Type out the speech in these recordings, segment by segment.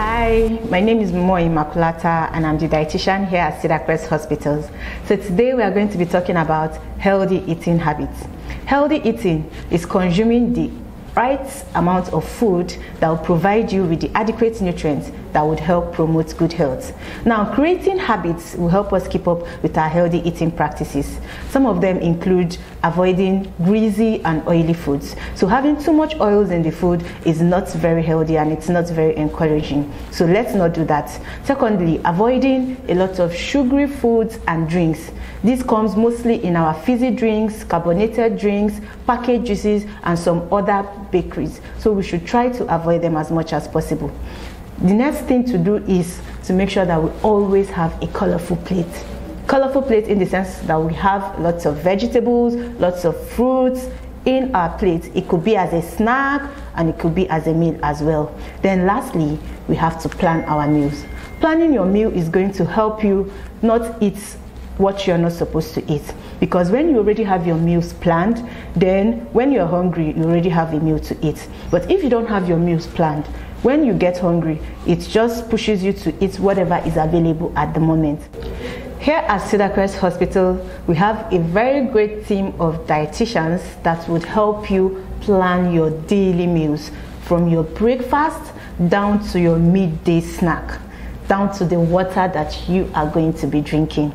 Hi, my name is Mo Immaculata and I'm the dietitian here at Cedar Crest Hospitals. So today we are going to be talking about healthy eating habits. Healthy eating is consuming the right amount of food that will provide you with the adequate nutrients that would help promote good health. Now, creating habits will help us keep up with our healthy eating practices. Some of them include avoiding greasy and oily foods. So having too much oils in the food is not very healthy and it's not very encouraging. So let's not do that. Secondly, avoiding a lot of sugary foods and drinks. This comes mostly in our fizzy drinks, carbonated drinks, packaged juices, and some other bakeries. So we should try to avoid them as much as possible. The next thing to do is to make sure that we always have a colorful plate. Colorful plate in the sense that we have lots of vegetables, lots of fruits in our plate. It could be as a snack and it could be as a meal as well. Then lastly, we have to plan our meals. Planning your meal is going to help you not eat what you're not supposed to eat, because when you already have your meals planned, then when you're hungry you already have a meal to eat. But if you don't have your meals planned, when you get hungry, it just pushes you to eat whatever is available at the moment. Here at Cedar Crest Hospital, we have a very great team of dietitians that would help you plan your daily meals, from your breakfast down to your midday snack, down to the water that you are going to be drinking.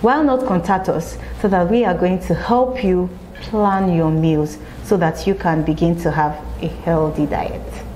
Why not contact us so that we are going to help you plan your meals so that you can begin to have a healthy diet.